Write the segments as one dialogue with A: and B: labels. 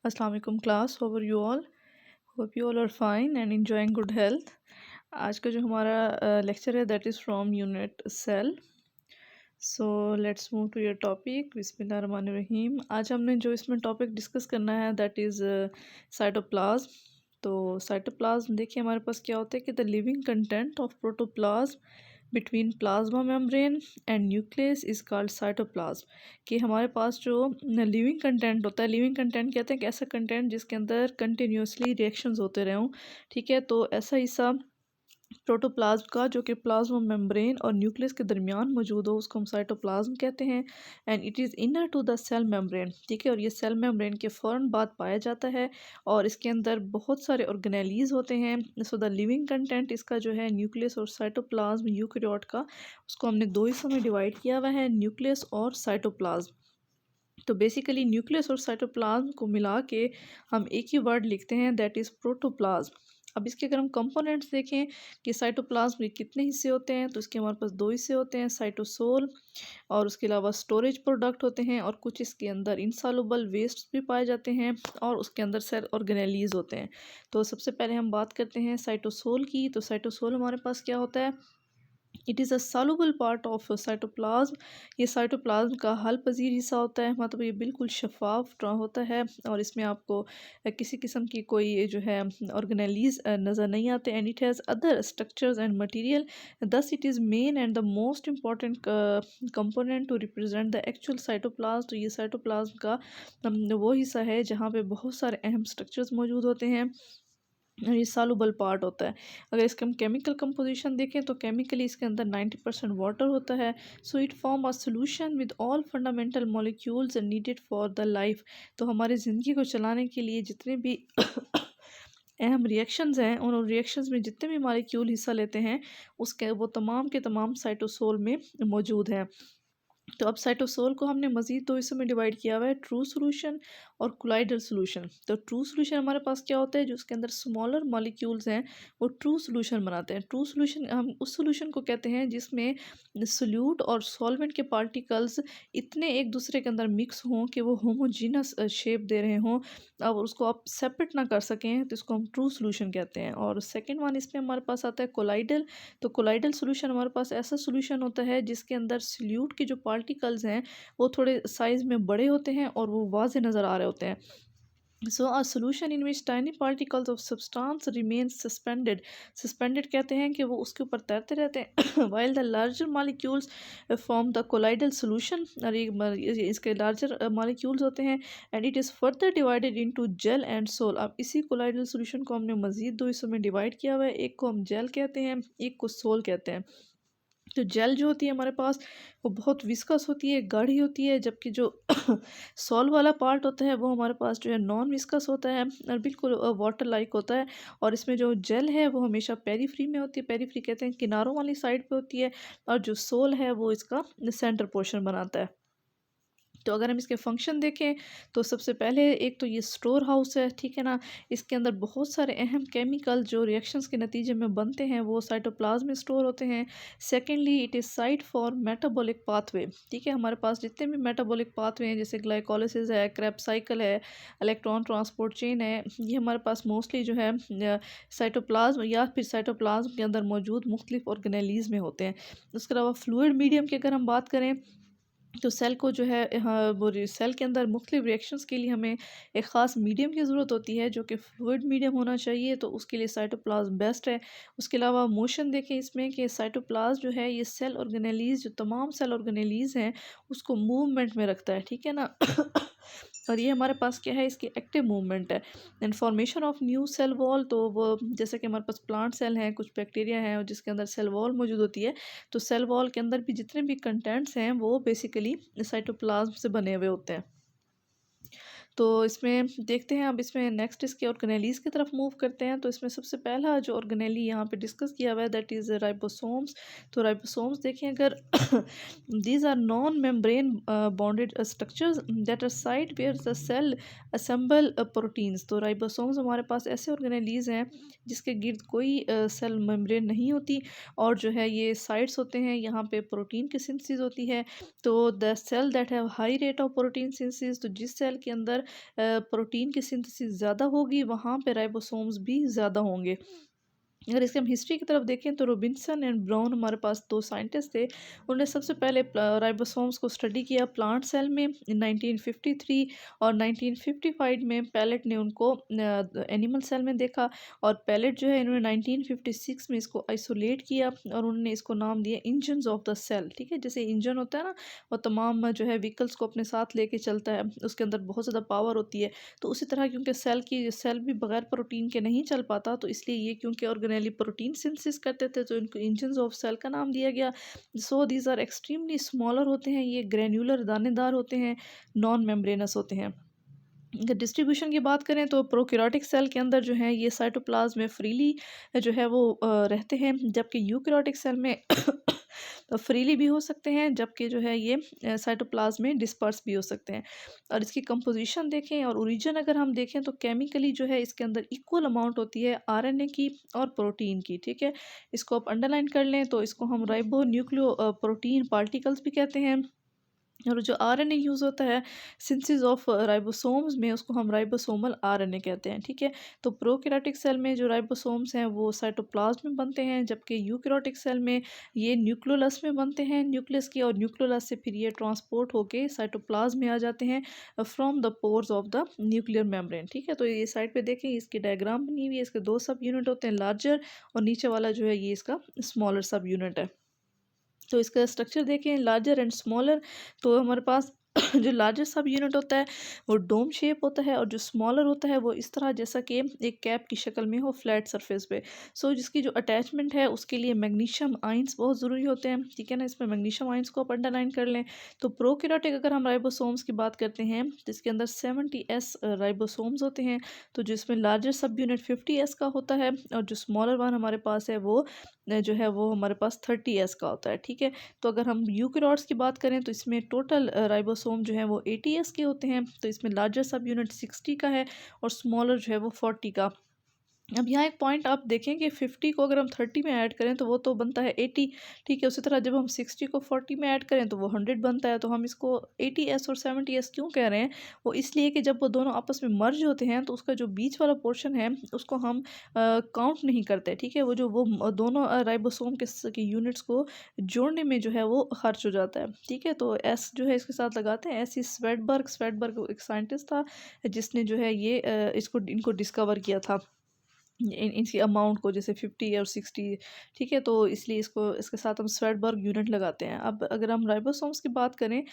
A: अस्सलाम वालेकुम class, how are you all? Hope you all are fine and enjoying good health. आज का जो हमारा लेक्चर है that is from unit cell. So let's move to your topic. बिस्मिल्लाहिर्रहमानिर्रहीम। आज हमने जो इसमें टॉपिक डिस्कस करना है दैट इज़ साइटोप्लाज्म। तो साइटोप्लाज्म देखिए हमारे पास क्या होता है कि the living content of protoplasm between plasma membrane and nucleus is called cytoplasm. कि हमारे पास जो लिविंग कंटेंट होता है, लिविंग कंटेंट कहते हैं कि ऐसा कंटेंट जिसके अंदर कंटिन्यूसली रिएक्शंस होते रहे हों। ठीक है, तो ऐसा हिस्सा प्रोटोप्लाज्म का जो कि प्लाज्मा मेम्ब्रेन और न्यूक्लियस के दरमियान मौजूद हो उसको हम साइटोप्लाज्म कहते हैं। And it is inner to the cell membrane. ठीक है, और ये सेल मेम्ब्रेन के फ़ौरन बाद पाया जाता है और इसके अंदर बहुत सारे ऑर्गेनेलीज होते हैं। सो द लिविंग कंटेंट इसका जो है न्यूक्लियस और साइटोप्लाज्म यूकेरियोट का, उसको हमने दो हिस्सों में डिवाइड किया हुआ है, न्यूक्लियस और साइटोप्लाज्म। तो बेसिकली न्यूक्लियस और साइटोप्लाज्म को मिला के हम एक ही वर्ड लिखते हैं दैट इज़ प्रोटोप्लाज्म। अब इसके अगर हम कंपोनेंट्स देखें कि साइटोप्लाज्म के कितने हिस्से होते हैं, तो इसके हमारे पास दो हिस्से होते हैं, साइटोसोल और उसके अलावा स्टोरेज प्रोडक्ट होते हैं, और कुछ इसके अंदर इंसॉल्युबल वेस्ट भी पाए जाते हैं और उसके अंदर सेल ऑर्गेनेलीज होते हैं। तो सबसे पहले हम बात करते हैं साइटोसोल की। तो साइटोसोल हमारे पास क्या होता है? It is a soluble part of cytoplasm. ये साइटोप्लाज्म का हल पजीर हिस्सा होता है, मतलब ये बिल्कुल शफाफ होता है और इसमें आपको किसी किस्म की कोई ये जो है ऑर्गेनेलीज नज़र नहीं आते। And it has other structures and material, thus it is main and the most important component to represent the actual cytoplasm. तो ये साइटोप्लाज्म का वो हिस्सा है जहाँ पे बहुत सारे अहम स्ट्रक्चर्स मौजूद होते हैं। ये सॉल्युबल पार्ट होता है। अगर इसका हम केमिकल कंपोजिशन देखें तो केमिकली इसके अंदर 90% वाटर होता है। So it form a solution with all fundamental molecules needed for the life. तो हमारी ज़िंदगी को चलाने के लिए जितने भी अहम रिएक्शंस हैं, उन रिएक्शंस में जितने भी मॉलिक्यूल हिस्सा लेते हैं उसके वो तमाम के तमाम साइटोसोल में मौजूद हैं। तो अब साइटोसोल को हमने मज़ीद दो हिस्सों में डिवाइड किया हुआ है, ट्रू सोल्यूशन और कोलाइडल सोल्यूशन। तो ट्रू सोल्यूशन हमारे पास क्या होता है, जो उसके अंदर स्मॉलर मॉलिक्यूल्स हैं वो ट्रू सोल्यूशन बनाते हैं। ट्रू सोल्यूशन हम उस सोल्यूशन को कहते हैं जिसमें सोल्यूट और सॉल्वेंट के पार्टिकल्स इतने एक दूसरे के अंदर मिक्स हों कि वो होमोजीनस शेप दे रहे हों, अब उसको आप सेपरेट ना कर सकें, तो इसको हम ट्रू सोल्यूशन कहते हैं। और सेकेंड वन इसमें हमारे पास आता है कोलाइडल। तो कोलाइडल सोल्यूशन हमारे पास ऐसा सोल्यूशन होता है जिसके अंदर सोल्यूट के जो पार्टिकल्स हैं वो थोड़े साइज़ में बड़े होते हैं और वो वाज़े नज़र आ रहे होते हैं। So a solution in which tiny particles of substance remain suspended. Suspended कहते हैं कि वो उसके ऊपर तैरते रहते हैं while the larger molecules form the colloidal solution. और इसके लार्जर मॉलिक्यूल्स होते हैं and it is further divided into gel and sol. अब इसी कोलाइडल सोल्यूशन को हमने मज़ीद दो हिस्सों में डिवाइड किया हुआ है, एक को हम जेल कहते हैं, एक को सोल कहते हैं। तो जेल जो होती है हमारे पास वो बहुत विस्कस होती है, गाढ़ी होती है, जबकि जो सॉल वाला पार्ट होता है वो हमारे पास जो है नॉन विस्कस होता है और बिल्कुल वाटर लाइक होता है। और इसमें जो जेल है वो हमेशा पेरीफ्री में होती है, पेरीफ्री कहते हैं किनारों वाली साइड पे होती है, और जो सोल है वो इसका सेंटर पोर्शन बनाता है। तो अगर हम इसके फंक्शन देखें तो सबसे पहले एक तो ये स्टोर हाउस है, ठीक है ना। इसके अंदर बहुत सारे अहम केमिकल जो रिएक्शंस के नतीजे में बनते हैं वो साइटोप्लाज्म में स्टोर होते हैं। Secondly it is site for metabolic pathway. ठीक है, हमारे पास जितने भी मेटाबॉलिक पाथवे हैं जैसे ग्लाइकोलिसिस है, क्रेब्स साइकिल है, इलेक्ट्रॉन ट्रांसपोर्ट चेन है, ये हमारे पास मोस्टली जो है साइटोप्लाज्म या फिर साइटोप्लाज्म के अंदर मौजूद मुख्तलिफ ऑर्गेनेलीज में होते हैं। उसके अलावा फ्लूइड मीडियम की अगर हम बात करें तो सेल को जो है, हाँ, वो सेल के अंदर मुख्तलिफ रिएक्शंस के लिए हमें एक ख़ास मीडियम की ज़रूरत होती है जो कि फ्लूइड मीडियम होना चाहिए, तो उसके लिए साइटोप्लाज्म बेस्ट है। उसके अलावा मोशन देखें इसमें कि साइटोप्लाज्म जो है ये सेल ऑर्गेनेलीज, जो तमाम सेल ऑर्गेनेलीज हैं उसको मूवमेंट में रखता है, ठीक है ना। और ये हमारे पास क्या है, इसकी एक्टिव मूवमेंट है। And formation of new cell wall, तो वो जैसे कि हमारे पास प्लांट सेल हैं, कुछ बैक्टीरिया हैं और जिसके अंदर सेल वॉल मौजूद होती है, तो सेल वॉल के अंदर भी जितने भी कंटेंट्स हैं वो बेसिकली साइटोप्लाज्म से बने हुए होते हैं। तो इसमें देखते हैं, अब इसमें नेक्स्ट इसके ऑर्गेनेलीज की तरफ मूव करते हैं। तो इसमें सबसे पहला जो ऑर्गेनेली यहाँ पे डिस्कस किया हुआ है दैट इज़ राइबोसोम्स। तो राइबोसोम्स देखें अगर these are non membrane bonded structures that are site where the cell assemble proteins. तो राइबोसोम्स हमारे पास ऐसे ऑर्गेनेलीज हैं जिसके गिर्द कोई सेल मेम्ब्रेन नहीं होती, और जो है ये साइट्स होते हैं यहाँ पे प्रोटीन की सिंथेसिस होती है। तो the cell that have high rate of protein synthesis, तो जिस सेल के अंदर प्रोटीन की सिंथेसिस ज़्यादा होगी वहाँ पे राइबोसोम्स भी ज़्यादा होंगे। अगर इसके हम हिस्ट्री की तरफ देखें तो रॉबिन्सन एंड ब्राउन हमारे पास दो साइंटिस्ट थे। उन्होंने सबसे पहले राइबोसोम्स को स्टडी किया प्लांट सेल में इन 1953 और 1955 में पैलेट ने उनको एनिमल सेल में देखा और पैलेट जो है इन्होंने 1956 में इसको आइसोलेट किया और उन्होंने इसको नाम दिया इंजन्स ऑफ द सेल। ठीक है, जैसे इंजन होता है ना, वो तमाम जो है व्हीकल्स को अपने साथ लेके चलता है, उसके अंदर बहुत ज़्यादा पावर होती है। तो उसी तरह क्योंकि सेल भी बगैर प्रोटीन के नहीं चल पाता, तो इसलिए ये क्योंकि ऑर्गेनेली प्रोटीन सिंथेसिस करते थे तो इनको इंजन्स ऑफ सेल का नाम दिया गया। So these are extremely smaller होते हैं, ये ग्रेन्युलर दानेदार होते हैं, नॉन मेम्ब्रेनस होते हैं। अगर डिस्ट्रीब्यूशन की बात करें तो प्रोकैरियोटिक सेल के अंदर जो है ये साइटोप्लाज्म में फ्रीली जो है वो रहते हैं, जबकि यूकैरियोटिक सेल में फ्रीली भी हो सकते हैं, जबकि जो है ये साइटोप्लाज्म में डिस्पर्स भी हो सकते हैं। और इसकी कंपोजिशन देखें और ओरिजिन अगर हम देखें तो केमिकली जो है इसके अंदर इक्वल अमाउंट होती है आरएनए की और प्रोटीन की। ठीक है, इसको आप अंडरलाइन कर लें तो इसको हम राइबो न्यूक्लियो प्रोटीन पार्टिकल्स भी कहते हैं। और जो आरएनए यूज़ होता है सिंथेसिस ऑफ राइबोसोम्स में, उसको हम राइबोसोमल आरएनए कहते हैं। ठीक है, तो प्रोकैरियोटिक सेल में जो राइबोसोम्स हैं वो साइटोप्लाज्म में बनते हैं, जबकि यूकैरियोटिक सेल में ये न्यूक्लियोलस में बनते हैं, न्यूक्लियस की, और न्यूक्लियोलस से फिर ये ट्रांसपोर्ट होके साइटोप्लाज्म में आ जाते हैं from the pores of the nuclear membrane. ठीक है, तो ये साइड पे देखें इसकी डायग्राम बनी हुई है, इसके दो सब यूनिट होते हैं, लार्जर और नीचे वाला जो है ये इसका स्मॉलर सब यूनिट है। तो इसका स्ट्रक्चर देखें लार्जर एंड स्मॉलर, तो हमारे पास जो लार्जर सब यूनिट होता है वो डोम शेप होता है और जो स्मॉलर होता है वो इस तरह जैसा कि एक कैप की शक्ल में हो फ्लैट सरफेस पे। सो जिसकी जो अटैचमेंट है उसके लिए मैग्नीशियम आइंस बहुत ज़रूरी होते हैं। ठीक है ना, इसमें मैग्नीशियम आइंस को आप अंडरलाइन कर लें। तो प्रोकैरियोटिक अगर हम राइबोसोम्स की बात करते हैं तो इसके अंदर 70s राइबोसोम्स होते हैं, तो जिसमें लार्जर सब यूनिट 50s का होता है और जो स्मॉलर वन हमारे पास है वो जो है वो हमारे पास 30s का होता है। ठीक है, तो अगर हम यूकैरियोट्स की बात करें तो इसमें टोटल राइबोसोम जो है वो 80s के होते हैं, तो इसमें लार्जर सब यूनिट 60 का है और स्मॉलर जो है वो 40 का। अब यहाँ एक पॉइंट आप देखें कि 50 को अगर हम 30 में ऐड करें तो वो तो बनता है 80। ठीक है, उसी तरह जब हम 60 को 40 में ऐड करें तो वो 100 बनता है। तो हम इसको 80s और 70s क्यों कह रहे हैं, वो इसलिए कि जब वो दोनों आपस में मर्ज होते हैं तो उसका जो बीच वाला पोर्शन है उसको हम काउंट नहीं करते। ठीक है, वो जो दोनों राइबोसोम के यूनिट्स को जोड़ने में जो है वो खर्च हो जाता है। ठीक है, तो एस जो है इसके साथ लगाते हैं, ऐसी स्वेडबर्ग एक साइंटिस्ट था जिसने जो है ये इनको डिस्कवर किया था, इनकी अमाउंट को, जैसे 50 और 60। ठीक है, तो इसलिए इसको इसके साथ हम स्वेडबर्ग यूनिट लगाते हैं। अब अगर हम राइबोसोम्स की बात करें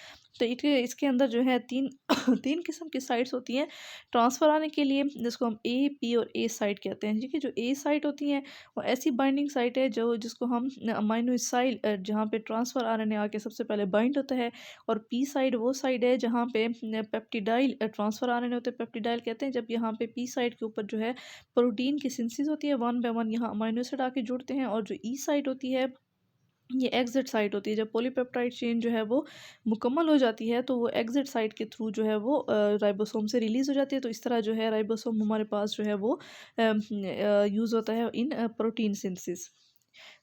A: तो इसके अंदर जो है तीन तीन किस्म की साइट्स होती हैं ट्रांसफ़र आने के लिए, जिसको हम ए पी और ए साइट कहते हैं। ठीक है, जो ए साइट होती हैं वो ऐसी बाइंडिंग साइट है जिसको हम अमाइनो साइल जहाँ पे ट्रांसफ़र आरएनए आके सबसे पहले बाइंड होता है, और पी साइड वो साइड है जहाँ पे पेप्टिडाइल ट्रांसफ़र आरएनए होते हैं, पेप्टिडाइल कहते हैं जब यहाँ पे पी साइड के ऊपर जो है प्रोटीन की सिंथेसिस होती है, वन बाय वन यहाँ अमाइनो एसिड आके जुड़ते हैं। और जो ई साइट होती है ये एग्जिट साइट होती है, जब पॉलीपेप्टाइड चेन जो है वो मुकम्मल हो जाती है तो वो एग्जिट साइट के थ्रू जो है वो राइबोसोम से रिलीज़ हो जाती है। तो इस तरह जो है राइबोसोम हमारे पास जो है वो यूज़ होता है इन प्रोटीन सिंथेसिस।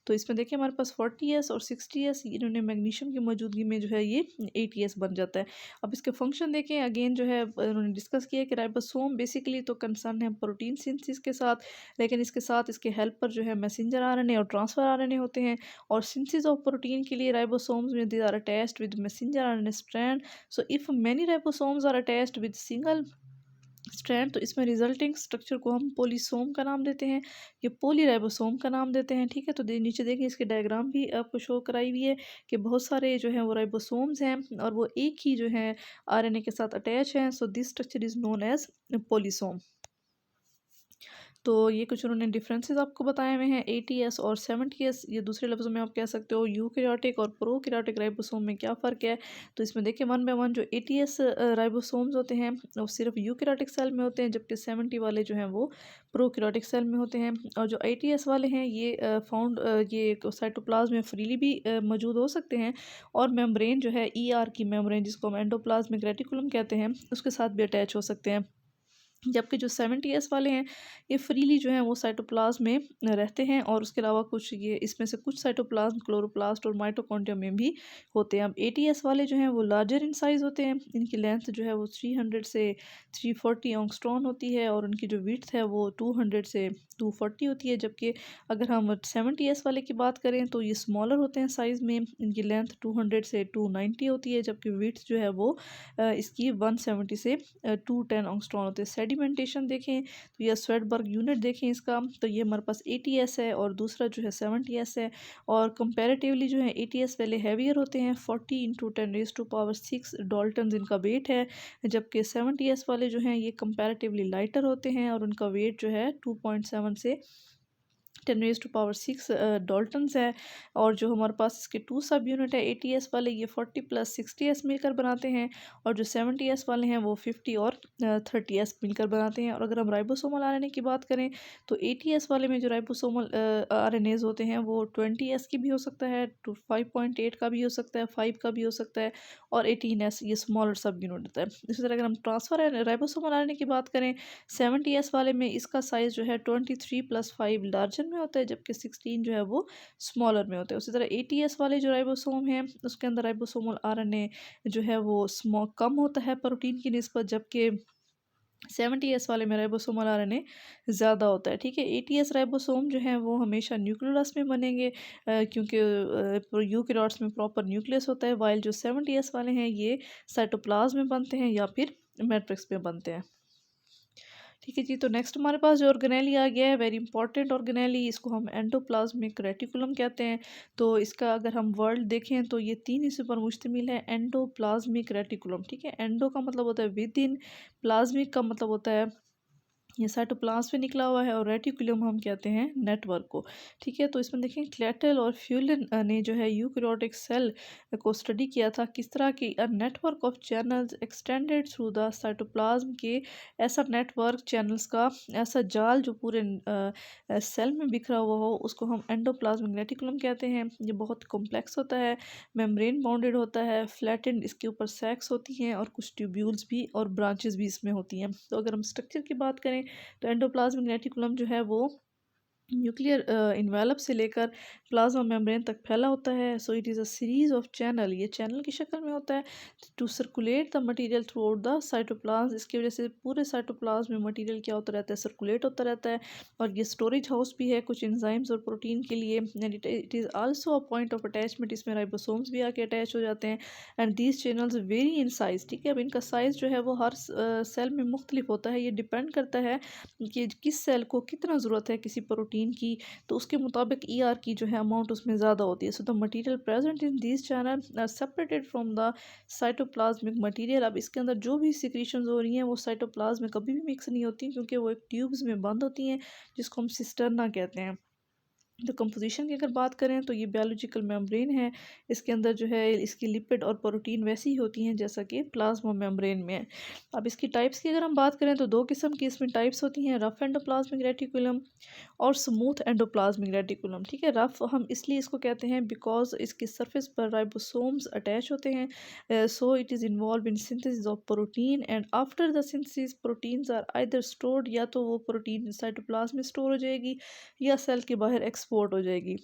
A: तो इसमें देखिए हमारे पास 40s और 60s इन्होंने मैग्नीशियम की मौजूदगी में जो है ये 80s बन जाता है। अब इसके फंक्शन देखें, अगेन जो है उन्होंने डिस्कस किया कि राइबोसोम बेसिकली तो कंसर्न है प्रोटीन सिंथेसिस के साथ, लेकिन इसके साथ इसके हेल्पर जो है मैसेंजर आरएनए और ट्रांसफर आरएनए होते हैं। और सिंथेसिस ऑफ प्रोटीन के लिए राइबोसोम्स में they are attached with messenger RNA strand. So if many ribosomes are attached with single strand तो इसमें रिजल्टिंग स्ट्रक्चर को हम पोलीसोम का नाम देते हैं, ये पोलीराइबोसोम का नाम देते हैं। ठीक है, तो नीचे देखिए इसके डायग्राम भी आपको शो कराई हुई है कि बहुत सारे जो हैं वो राइबोसोम्स हैं और वो एक ही जो है आरएनए के साथ अटैच हैं। So this structure is known as polysome. तो ये कुछ उन्होंने डिफरेंसेस आपको बताए हुए हैं 80s और 70s। ये दूसरे लफ्ज़ों में आप कह सकते हो यूकैरियोटिक और प्रोकैरियोटिक राइबोसोम में क्या फ़र्क है। तो इसमें देखिए वन बाय वन जो 80s राइबोसोम्स होते हैं वो सिर्फ यूकैरियोटिक सेल में होते हैं, जबकि 70 वाले जो हैं वो प्रोकैरियोटिक सेल में होते हैं। और जो 80s वाले हैं ये ये साइटोप्लाज्म में फ्रीली भी मौजूद हो सकते हैं, और मेम्ब्रेन जो है ER की मेम्ब्रेन जिसको हम एंडोप्लाज्मिक रेटिकुलम कहते हैं उसके साथ भी अटैच हो सकते हैं। जबकि जो 70s वाले हैं ये फ्रीली जो है वो साइटोप्लाज्म में रहते हैं, और उसके अलावा कुछ ये इसमें से कुछ साइटोप्लाज्म क्लोरोप्लास्ट और माइटोकॉन्ड्रिया में भी होते हैं। अब 80s वाले जो हैं वो लार्जर इन साइज़ होते हैं, इनकी लेंथ जो है वो 300 से 340 एंगस्ट्रॉन होती है, और उनकी जो विड्थ है वो 200 से 240 होती है। जबकि अगर हम 70s वाले की बात करें तो ये स्मॉलर होते हैं साइज़ में, इनकी लेंथ 200 से 290 होती है, जबकि विड्थ जो है वो इसकी 170 से 210 एंगस्ट्रॉन होते हैं। सेडिमेंटेशन देखें तो यह स्वेडबर्ग यूनिट देखें इसका, तो ये हमारे पास 80s है और दूसरा जो है 70s है, और कंपैरेटिवली जो है 80s वाले हैवियर होते हैं, 40 × 10⁻⁶ डाल्टन इनका वेट है, जबकि 70s वाले जो हैं ये कंपैरेटिवली लाइटर होते हैं और उनका वेट जो है 2.7 से 10⁻⁶ डाल्टन्स है। और जो हमारे पास इसके टू सब यूनिट है 80s वाले ये 40 + 60s मिलकर बनाते हैं, और जो 70s वाले हैं वो 50 और 30s मिलकर बनाते हैं। और अगर हम राइबोसोमल आरएनए की बात करें तो 80s वाले में जो राइबोसोमल आरएनएज होते हैं वो 20s की भी हो सकता है, 5.8 का भी हो सकता है, 5 का भी हो सकता है, और 18s ये स्मॉलर सब यूनिट होता है। इसी तरह अगर हम ट्रांसफ़र राइबोसोमल आरएनए की बात करें 70s वाले में इसका साइज़ जो है 23 + 5 लार्जर में होता है, जबकि 16 जो है वो स्मॉलर में होता है। उसी तरह 80s वाले जो राइबोसोम हैं उसके अंदर राइबोसोमल आरएनए जो है वो कम होता है प्रोटीन की निस्बत, जबकि 70s वाले में राइबोसोमल आरएनए ज़्यादा होता है। ठीक है, 80s राइबोसोम जो है वो हमेशा न्यूक्लियस में बनेंगे, क्योंकि यूकेरियोट्स में प्रॉपर न्यूक्लियस होता है, वाइल जो 70s वाले हैं ये साइटोप्लाज्म में बनते हैं या फिर मैट्रिक्स में बनते हैं। ठीक है जी, तो नेक्स्ट हमारे पास जो ऑर्गेनेली आ गया है, वेरी इंपॉर्टेंट ऑर्गेनेली, इसको हम एंडोप्लाज्मिक रेटिकुलम कहते हैं। तो इसका अगर हम वर्ड देखें तो ये 3 हिस्सों पर मुश्तमिल है, एंडोप्लाज्मिक रेटिकुलम। ठीक है, एंडो का मतलब होता है विद इन, प्लाज्मिक का मतलब होता है ये साइटोप्लाज्म से निकला हुआ है, और रेटिकुलम हम कहते हैं नेटवर्क को। ठीक है, तो इसमें देखें क्लेटल और फ्यूलन ने जो है यूकैरियोटिक सेल को स्टडी किया था, किस तरह की a network of channels extended through the cytoplasm के, ऐसा नेटवर्क चैनल्स का ऐसा जाल जो पूरे सेल में बिखरा हुआ हो उसको हम एंडोप्लाज्मिक रेटिकुलम कहते हैं। ये बहुत कॉम्प्लेक्स होता है, मेम्ब्रेन बाउंडेड होता है, फ्लैटेंड इसके ऊपर सैक्स होती हैं, और कुछ ट्यूब्यूल्स भी और ब्रांचेस भी इसमें होती हैं। तो अगर हम स्ट्रक्चर की बात करें तो एंडोप्लाज्मिक रेटिकुलम जो है वो न्यूक्लियर इन्वेलप से लेकर प्लाज्मा मेम्ब्रेन तक फैला होता है। So it is a series of channel, ये चैनल की शक्ल में होता है, to circulate the material throughout the cytoplasm. इसकी वजह से पूरे साइटोप्लाज्म में मटेरियल क्या होता रहता है, सर्कुलेट होता रहता है, और ये स्टोरेज हाउस भी है कुछ एंजाइम्स और प्रोटीन के लिए। And it is also a point of attachment, इसमें राइबोसोम्स भी आके अटैच हो जाते हैं। And these channels very in size. ठीक है, अब इनका साइज़ जो है वो हर सेल में मुख्तलिफ होता है, ये डिपेंड करता है कि किस सेल को कितना ज़रूरत है किसी प्रोटीन की, तो उसके मुताबिक ER की जो है अमाउंट उसमें ज़्यादा होती है। So the material present in this channel are separated from the cytoplasmic material. अब इसके अंदर जो भी सिक्रीशंस हो रही हैं वो साइटोप्लाज्म में कभी भी मिक्स नहीं होती, क्योंकि वो एक ट्यूब्स में बंद होती हैं जिसको हम सिस्टर्ना कहते हैं। तो कंपोजिशन की अगर बात करें तो ये बायोलॉजिकल मेम्ब्रेन है, इसके अंदर जो है इसकी लिपिड और प्रोटीन वैसी ही होती हैं जैसा कि प्लाज्मा मेम्ब्रेन में है। अब इसकी टाइप्स की अगर हम बात करें तो दो किस्म की इसमें टाइप्स होती हैं, रफ एंडोप्लाज्मिक रेटिकुलम और स्मूथ एंडोप्लाज्मिक रेटिकुलम। ठीक है, रफ हम इसलिए इसको कहते हैं बिकॉज इसकी सरफेस पर राइबोसोम्स अटैच होते हैं, so it is involve in synthesis of protein, and after the synthesis proteins are either stored, या तो वो प्रोटीन साइटोप्लाज्म में स्टोर हो जाएगी या सेल के बाहर एक्सपोर्ट हो जाएगी।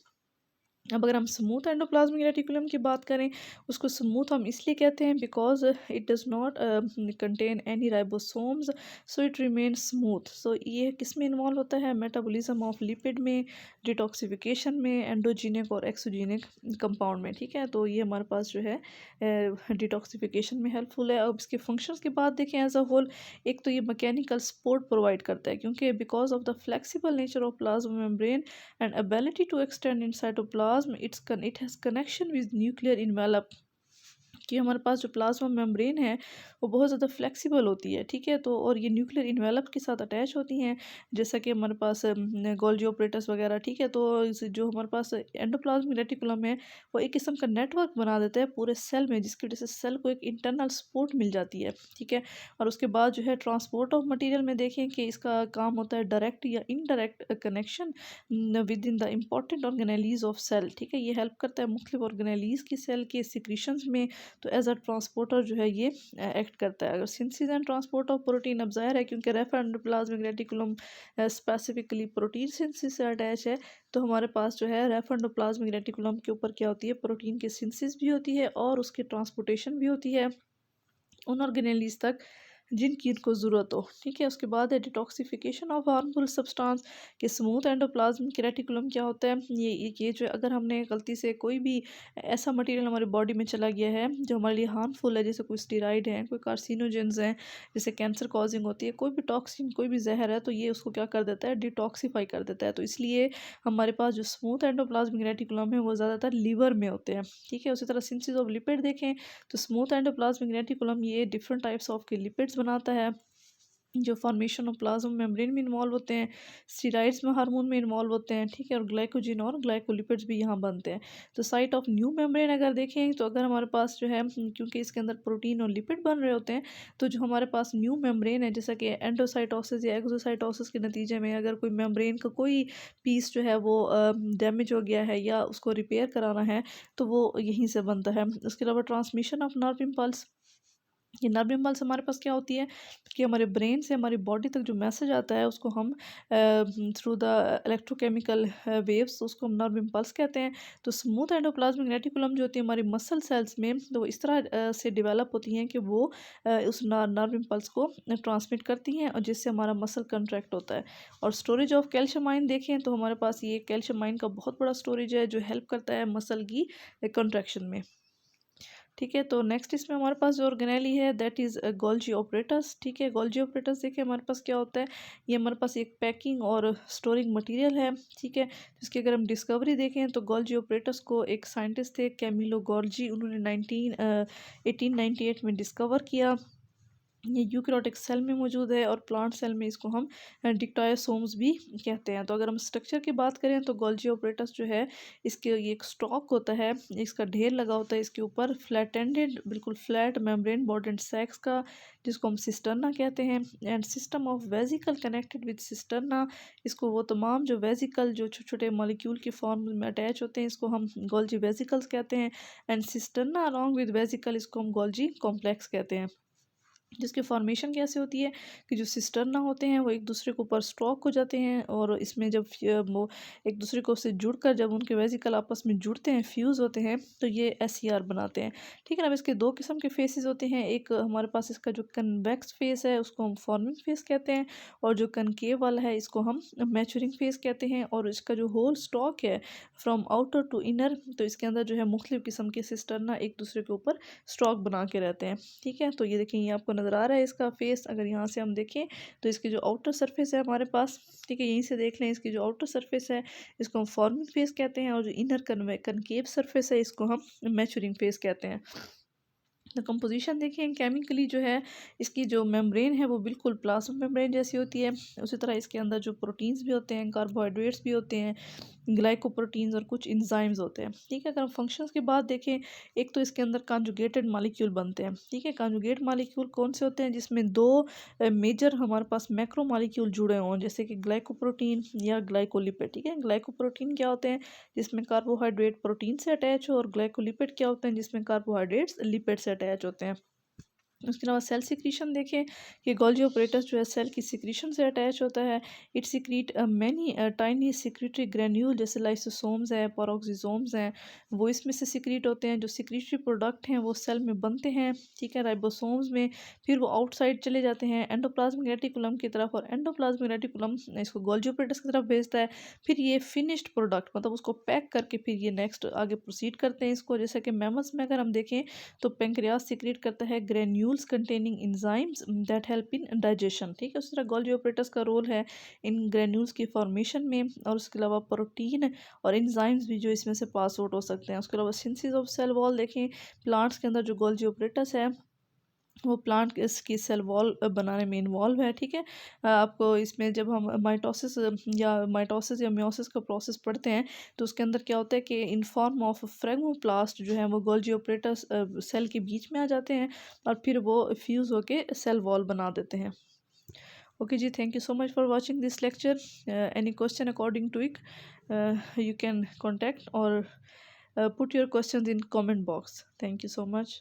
A: अब अगर हम स्मूथ एंडोप्लाज्मिक रेटिकुलम की बात करें, उसको स्मूथ हम इसलिए कहते हैं because it does not contain any ribosomes, so it remain smooth. So ये किस में इन्वॉल्व होता है, मेटाबॉलिज्म ऑफ लिपिड में, डिटॉक्सिफिकेशन में, एंडोजीनिक और एक्सोजीनिक कंपाउंड में। ठीक है, तो ये हमारे पास जो है डिटॉक्सिफिकेशन में हेल्पफुल है। अब इसके फंक्शंस की बात देखें एज अ होल, एक तो ये मैकेनिकल सपोर्ट प्रोवाइड करता है, क्योंकि because of the flexible nature of plasma membrane and ability to extend in cytoplasm, it has connection with nuclear envelope, कि हमारे पास जो प्लाज्मा मेम्ब्रेन है वो बहुत ज़्यादा फ्लेक्सिबल होती है। ठीक है, तो और ये न्यूक्लियर इन्वेलप के साथ अटैच होती हैं, जैसा कि हमारे पास गोल्जी ऑपरेटस वगैरह। ठीक है, तो जो हमारे पास एंडोप्लाज्मिक रेटिकुलम है वो एक किस्म का नेटवर्क बना देता है पूरे सेल में, जिसकी वजह से सेल को एक इंटरनल सपोर्ट मिल जाती है। ठीक है, और उसके बाद जो है ट्रांसपोर्ट ऑफ मटीरियल में देखें कि इसका काम होता है डायरेक्ट या indirect connection within the important organelles of cell. ठीक है, ये हेल्प करता है मुख्तलिफ ऑर्गेनेलीज की सेल के सिक्रीशंस में, तो एज अ ट्रांसपोर्टर जो है ये एक्ट करता है। अगर synthesis and transport of protein, अब जाहिर है क्योंकि refer endoplasmic reticulum specifically protein synthesis से अटैच है, तो हमारे पास जो है रेफर एंडोप्लाज्मिक रेटिकुलम के ऊपर क्या होती है, प्रोटीन की सिंथेसिस भी होती है और उसकी ट्रांसपोर्टेशन भी होती है उन ऑर्गेनेलीज तक जिनकी इनको ज़रूरत हो। ठीक है, उसके बाद है डिटॉक्सिफिकेशन ऑफ हार्मफुल सब्सटेंस कि स्मूथ एंडोप्लाज्मिक रेटिकुलम क्या होता है, ये जो अगर हमने गलती से कोई भी ऐसा मटेरियल हमारी बॉडी में चला गया है जो हमारे लिए हार्मफुल है, जैसे कोई स्टेरॉइड है, कोई कार्सिनोजेंस हैं, जैसे कैंसर कॉजिंग होती है, कोई भी टॉक्सिन, कोई भी जहर है, तो ये उसको क्या कर देता है, डिटॉक्सीफाई कर देता है। तो इसलिए हमारे पास जो स्मूथ एंडोप्लाज्मिक रेटिकुलम है वो ज़्यादातर लीवर में होते हैं। ठीक है, उसी तरह सिंथेसिस ऑफ लिपिड देखें तो स्मूथ एंडोप्लाज्मिक रेटिकुलम ये डिफरेंट टाइप्स ऑफ के लिपिड्स बनाता है जो फॉर्मेशन ऑफ प्लाज्मा मेम्ब्रेन में इन्वॉल्व होते हैं, स्टीराइड्स में हार्मोन में इन्वॉल्व होते हैं। ठीक है, और ग्लाइकोजिन और ग्लाइकोलिपिड्स भी यहाँ बनते हैं। तो साइट ऑफ न्यू मेम्ब्रेन अगर देखें तो अगर हमारे पास जो है क्योंकि इसके अंदर प्रोटीन और लिपिड बन रहे होते हैं, तो जो हमारे पास न्यू मेम्ब्रेन है, जैसा कि एंडोसाइटोसिस या एक्सोसाइटोसिस के नतीजे में अगर कोई मेम्ब्रेन का कोई पीस जो है वो डैमेज हो गया है या उसको रिपेयर कराना है, तो वो यहीं से बनता है। उसके अलावा ट्रांसमिशन ऑफ नर्व इम्पल्स, ये नर्व इम्पल्स हमारे पास क्या होती है कि हमारे ब्रेन से हमारी बॉडी तक जो मैसेज आता है उसको हम थ्रू द इलेक्ट्रोकेमिकल वेव्स, उसको हम नर्व इम्पल्स कहते हैं। तो स्मूथ एंडोप्लाज्मिक रेटिकुलम जो होती है हमारी मसल सेल्स में, तो वो इस तरह से डेवलप होती हैं कि वो उस नर्व इम्पल्स को ट्रांसमिट करती हैं और जिससे हमारा मसल कंट्रैक्ट होता है। और स्टोरेज ऑफ कैल्शियम आयन देखें तो हमारे पास ये कैल्शियम आयन का बहुत बड़ा स्टोरेज है जो हेल्प करता है मसल की कंट्रैक्शन में। ठीक है, तो नेक्स्ट इसमें हमारे पास जो ऑर्गेनेली है दैट इज़ गोल्जी ऑपरेटस। ठीक है, गोल्जी ऑपरेटस देखिए हमारे पास क्या होता है, ये हमारे पास एक पैकिंग और स्टोरिंग मटेरियल है। ठीक है, इसकी अगर हम डिस्कवरी देखें तो गोल्जी ऑपरेटस को एक साइंटिस्ट थे कैमिलो गोल्जी, उन्होंने 1898 में डिस्कवर किया। ये यूकैरियोटिक सेल में मौजूद है और प्लांट सेल में इसको हम डिक्टायोसोम्स भी कहते हैं। तो अगर हम स्ट्रक्चर की बात करें तो गोल्जी ऑपरेटस जो है इसके ये एक स्टॉक होता है, इसका ढेर लगा होता है, इसके ऊपर फ्लैटेंडेड बिल्कुल फ्लैट मेम्ब्रेन बॉर्डर सेक्स का, जिसको हम सिस्टर्ना कहते हैं, and system of vesicle connected with cisterna. इसको वो तमाम जो वेजिकल जो छोटे छोटे मॉलिक्यूल के फॉर्म में अटैच होते हैं इसको हम गोल्जी वेजिकल्स कहते हैं, and cisterna along with vesicle इसको हम गोल्जी कॉम्प्लेक्स कहते हैं। जिसकी फॉर्मेशन कैसे होती है कि जो सिस्टर्ना होते हैं वो एक दूसरे के ऊपर स्टॉक हो जाते हैं और इसमें जब वो एक दूसरे को से जुड़कर जब उनके वेजिकल आपस में जुड़ते हैं, फ्यूज़ होते हैं, तो ये एसईआर बनाते हैं। ठीक है ना, अब इसके दो किस्म के फेसेस होते हैं। एक हमारे पास इसका जो कन्वेक्स फेस है उसको हम फॉर्मिंग फेस कहते हैं और जो कनकेव वाला है इसको हम मैचुरिंग फेस कहते हैं। और इसका जो होल स्टॉक है फ्रॉम आउटर टू इनर, तो इसके अंदर जो है मुख्तलिफ किस्म के सिस्टर्ना एक दूसरे के ऊपर स्टॉक बना के रहते हैं। ठीक है, तो ये देखें ये आपको नज़र आ रहा है इसका फेस। अगर यहाँ से हम देखें तो इसकी जो आउटर सरफेस है हमारे पास, ठीक है, यहीं से देख लें, इसकी जो आउटर सरफेस है इसको हम फॉर्मिंग फेस कहते हैं और जो इनर कनकेव सरफेस है इसको हम मैचुरिंग फेस कहते हैं। तो कंपोजिशन देखें केमिकली जो है इसकी जो मेम्ब्रेन है वो बिल्कुल प्लाज्मा मेम्ब्रेन जैसी होती है। उसी तरह इसके अंदर जो प्रोटीन्स भी होते हैं, कार्बोहाइड्रेट्स भी होते हैं, ग्लाइकोप्रोटीन्स और कुछ इंजाइम्स होते हैं। ठीक है, अगर हम फंक्शंस की बात देखें, एक तो इसके अंदर कॉन्जुगेटेड मॉलिक्यूल बनते हैं। ठीक है, कॉन्जुगेट मॉलिक्यूल कौन से होते हैं, जिसमें दो मेजर हमारे पास मैक्रो मॉलिक्यूल जुड़े हों, जैसे कि ग्लाइकोप्रोटीन या ग्लाइकोलिपिड। ठीक है, ग्लाइकोप्रोटीन क्या होते हैं जिसमें कार्बोहाइड्रेट प्रोटीन से अटैच हो, और ग्लाइकोलिपिड क्या होते हैं जिसमें कार्बोहाइड्रेट्स लिपिड से अटैच होते हैं। उसके अलावा सेल सिक्रीशन देखें कि गोल्जी ऑपरेटस जो है सेल की सिक्रीशन से अटैच होता है। It secrete many tiny secretory granule, जैसे लाइसोसोम्स हैं, पेरोक्सिसोम्स हैं, वो इसमें से सिक्रीट होते हैं। जो सिक्रीटरी प्रोडक्ट हैं वो सेल में बनते हैं। ठीक है, राइबोसोम्स में, फिर वो आउटसाइड चले जाते हैं एंडोप्लाज्मिक रेटिकुलम की तरफ, और एंडोप्लाज्मिक रेटिकुलम इसको गोल्जी ऑपरेटस की तरफ भेजता है। फिर ये फिनिश्ड प्रोडक्ट मतलब उसको पैक करके फिर ये नेक्स्ट आगे प्रोसीड करते हैं इसको। जैसे कि मैमल्स में अगर हम देखें तो पेंक्रियास सिक्रीट करता है granules containing enzymes that help in digestion. ठीक है, उस तरह गोल्जी ऑपरेटस का रोल है इन ग्रेन्यूल्स की फॉर्मेशन में, और उसके अलावा प्रोटीन और एंजाइम्स भी जो इसमें से पास आउट हो सकते हैं। उसके अलावा सिंथेसिस ऑफ सेल वॉल देखें, प्लांट्स के अंदर जो गोल्जी ऑपरेटस है वो प्लांट इसकी सेल वॉल बनाने में इन्वॉल्व है। ठीक है, आपको इसमें जब हम माइटोसिस या मियोसिस का प्रोसेस पढ़ते हैं तो उसके अंदर क्या होता है कि इन फॉर्म ऑफ फ्रेगमोप्लास्ट जो है वो गोल्जी ऑपरेटस सेल के बीच में आ जाते हैं और फिर वो फ्यूज़ होके सेल वॉल बना देते हैं। ओके जी, thank you so much for watching this lecture. Any question according to it you can contact or put your questions in comment box. Thank you so much.